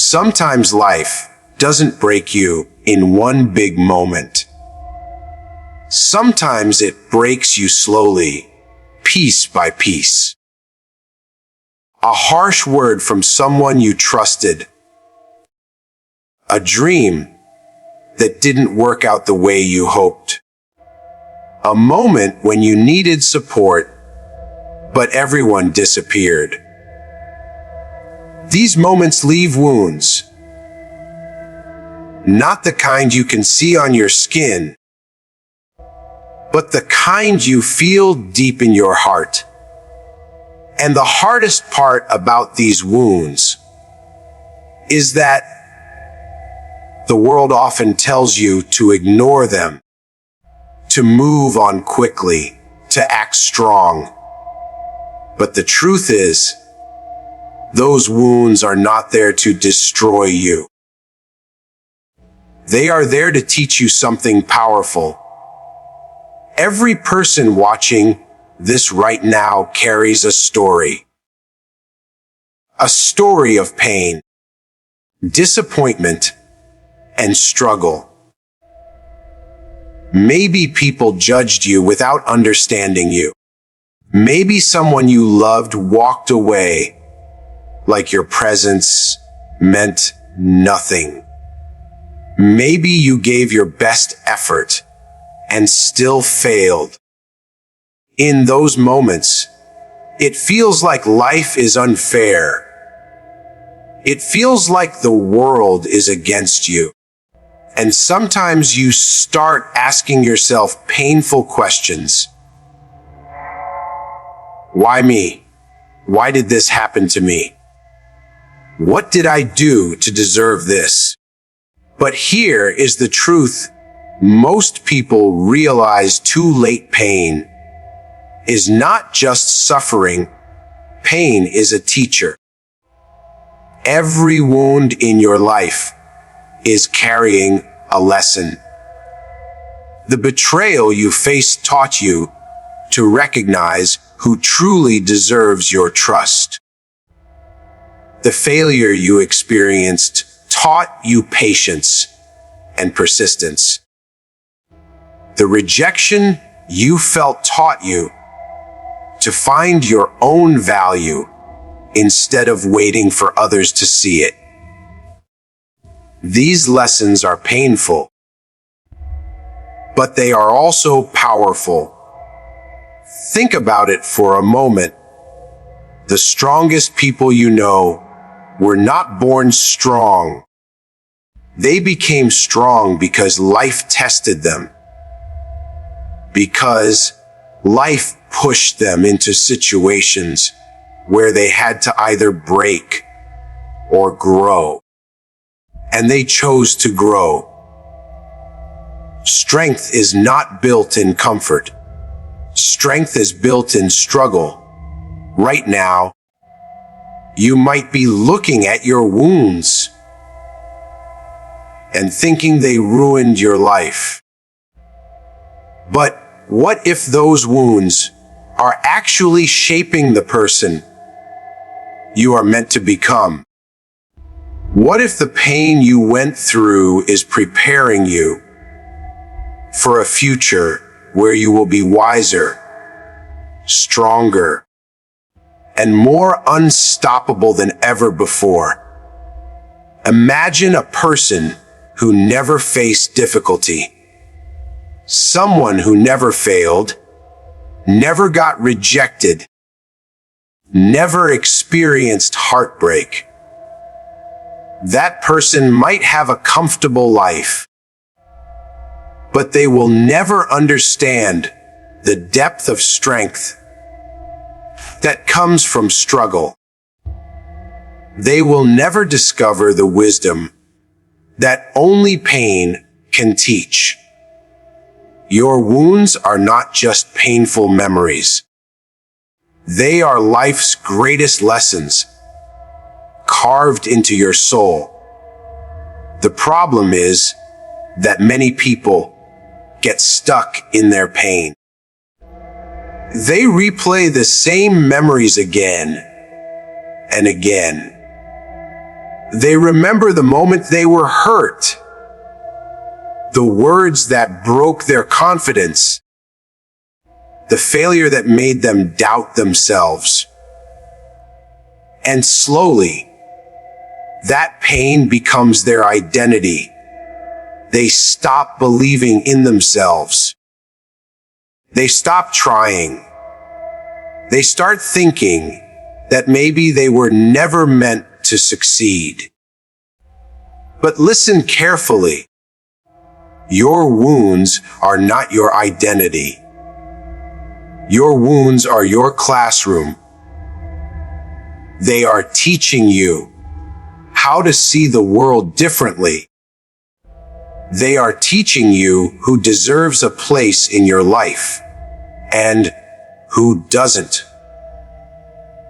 Sometimes life doesn't break you in one big moment. Sometimes it breaks you slowly, piece by piece. A harsh word from someone you trusted. A dream that didn't work out the way you hoped. A moment when you needed support, but everyone disappeared. These moments leave wounds. Not the kind you can see on your skin, but the kind you feel deep in your heart. And the hardest part about these wounds is that the world often tells you to ignore them, to move on quickly, to act strong. But the truth is, those wounds are not there to destroy you. They are there to teach you something powerful. Every person watching this right now carries a story. A story of pain, disappointment, and struggle. Maybe people judged you without understanding you. Maybe someone you loved walked away like your presence meant nothing. Maybe you gave your best effort and still failed. In those moments, it feels like life is unfair. It feels like the world is against you. And sometimes you start asking yourself painful questions. Why me? Why did this happen to me? What did I do to deserve this? But here is the truth. Most people realize too late. Pain is not just suffering. Pain is a teacher. Every wound in your life is carrying a lesson. The betrayal you faced taught you to recognize who truly deserves your trust. The failure you experienced taught you patience and persistence. The rejection you felt taught you to find your own value instead of waiting for others to see it. These lessons are painful, but they are also powerful. Think about it for a moment. The strongest people you know were not born strong. They became strong because life tested them. Because life pushed them into situations where they had to either break or grow. And they chose to grow. Strength is not built in comfort. Strength is built in struggle. Right now, you might be looking at your wounds and thinking they ruined your life. But what if those wounds are actually shaping the person you are meant to become? What if the pain you went through is preparing you for a future where you will be wiser, stronger, and more unstoppable than ever before? Imagine a person who never faced difficulty. Someone who never failed, never got rejected, never experienced heartbreak. That person might have a comfortable life, but they will never understand the depth of strength that comes from struggle. They will never discover the wisdom that only pain can teach. Your wounds are not just painful memories. They are life's greatest lessons, carved into your soul. The problem is that many people get stuck in their pain. They replay the same memories again and again. They remember the moment they were hurt, the words that broke their confidence, the failure that made them doubt themselves. And slowly, that pain becomes their identity. They stop believing in themselves. They stop trying. They start thinking that maybe they were never meant to succeed. But listen carefully. Your wounds are not your identity. Your wounds are your classroom. They are teaching you how to see the world differently. They are teaching you who deserves a place in your life and who doesn't.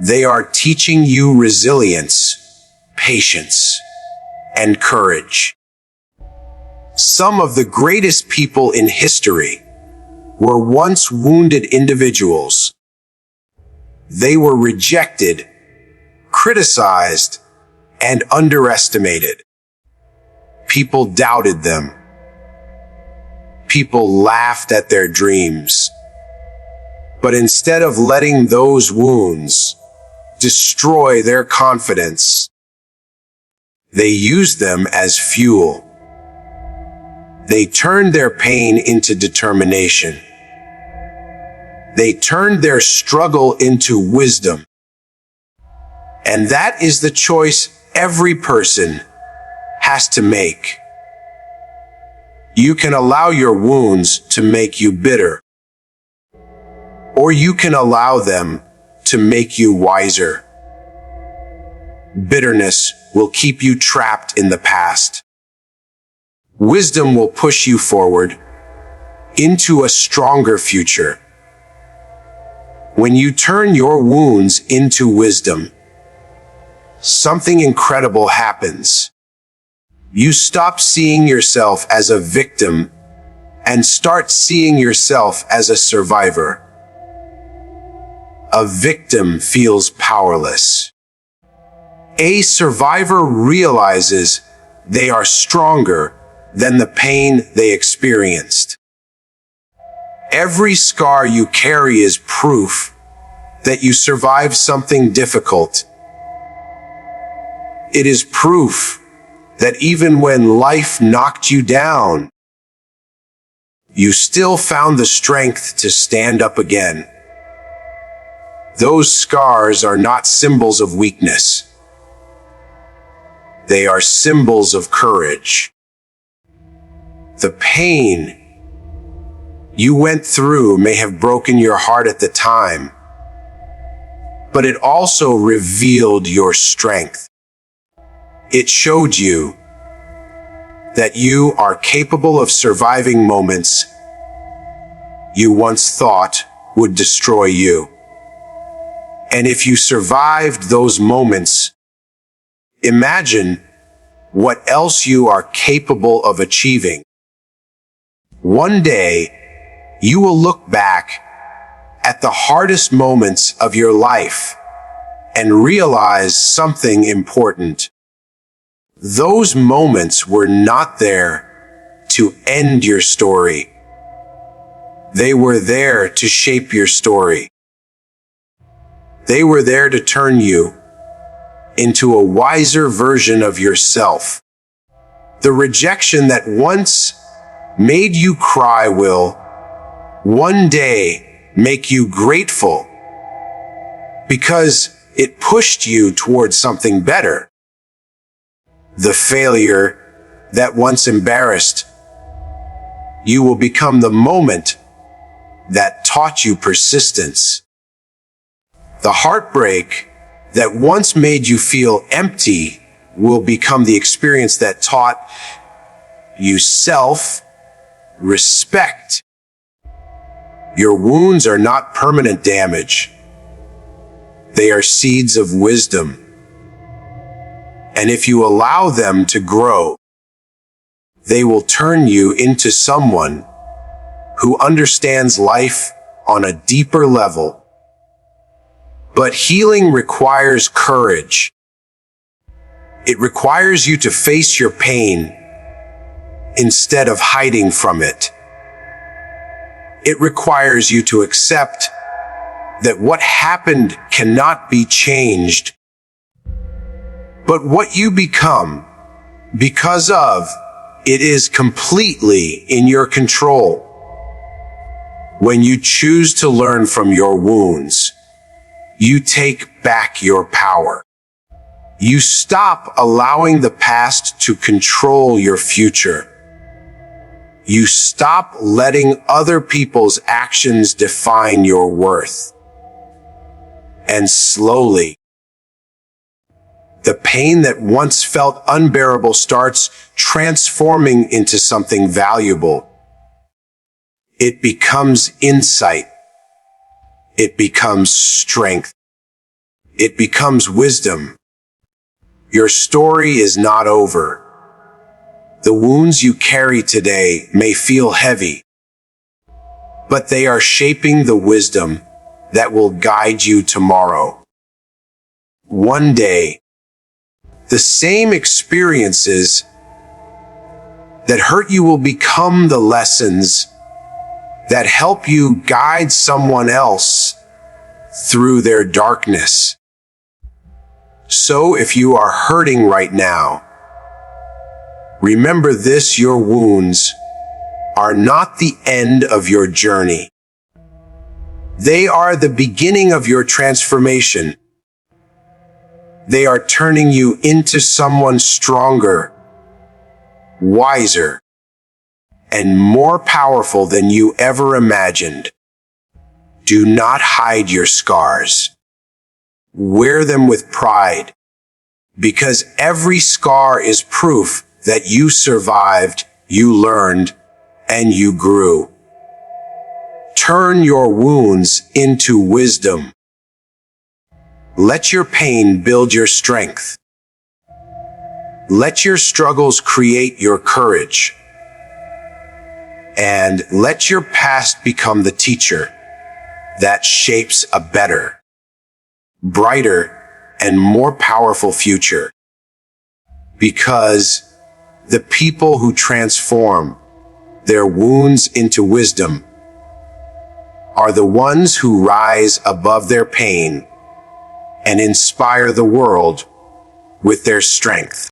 They are teaching you resilience, patience, and courage. Some of the greatest people in history were once wounded individuals. They were rejected, criticized, and underestimated. People doubted them. People laughed at their dreams. But instead of letting those wounds destroy their confidence, they used them as fuel. They turned their pain into determination. They turned their struggle into wisdom. And that is the choice every person has to make. You can allow your wounds to make you bitter, or you can allow them to make you wiser. Bitterness will keep you trapped in the past. Wisdom will push you forward into a stronger future. When you turn your wounds into wisdom, something incredible happens. You stop seeing yourself as a victim and start seeing yourself as a survivor. A victim feels powerless. A survivor realizes they are stronger than the pain they experienced. Every scar you carry is proof that you survived something difficult. It is proof that even when life knocked you down, you still found the strength to stand up again. Those scars are not symbols of weakness. They are symbols of courage. The pain you went through may have broken your heart at the time, but it also revealed your strength. It showed you that you are capable of surviving moments you once thought would destroy you. And if you survived those moments, imagine what else you are capable of achieving. One day, you will look back at the hardest moments of your life and realize something important. Those moments were not there to end your story. They were there to shape your story. They were there to turn you into a wiser version of yourself. The rejection that once made you cry will one day make you grateful because it pushed you towards something better. The failure that once embarrassed you will become the moment that taught you persistence. The heartbreak that once made you feel empty will become the experience that taught you self-respect. Your wounds are not permanent damage. They are seeds of wisdom. And if you allow them to grow, they will turn you into someone who understands life on a deeper level. But healing requires courage. It requires you to face your pain instead of hiding from it. It requires you to accept that what happened cannot be changed, but what you become because of it is completely in your control. When you choose to learn from your wounds, you take back your power. You stop allowing the past to control your future. You stop letting other people's actions define your worth. And slowly, the pain that once felt unbearable starts transforming into something valuable. It becomes insight. It becomes strength. It becomes wisdom. Your story is not over. The wounds you carry today may feel heavy, but they are shaping the wisdom that will guide you tomorrow. One day, the same experiences that hurt you will become the lessons that help you guide someone else through their darkness. So if you are hurting right now, remember this: your wounds are not the end of your journey. They are the beginning of your transformation. They are turning you into someone stronger, wiser, and more powerful than you ever imagined. Do not hide your scars. Wear them with pride, because every scar is proof that you survived, you learned, and you grew. Turn your wounds into wisdom. Let your pain build your strength. Let your struggles create your courage. And let your past become the teacher that shapes a better, brighter, and more powerful future. Because the people who transform their wounds into wisdom are the ones who rise above their pain and inspire the world with their strength.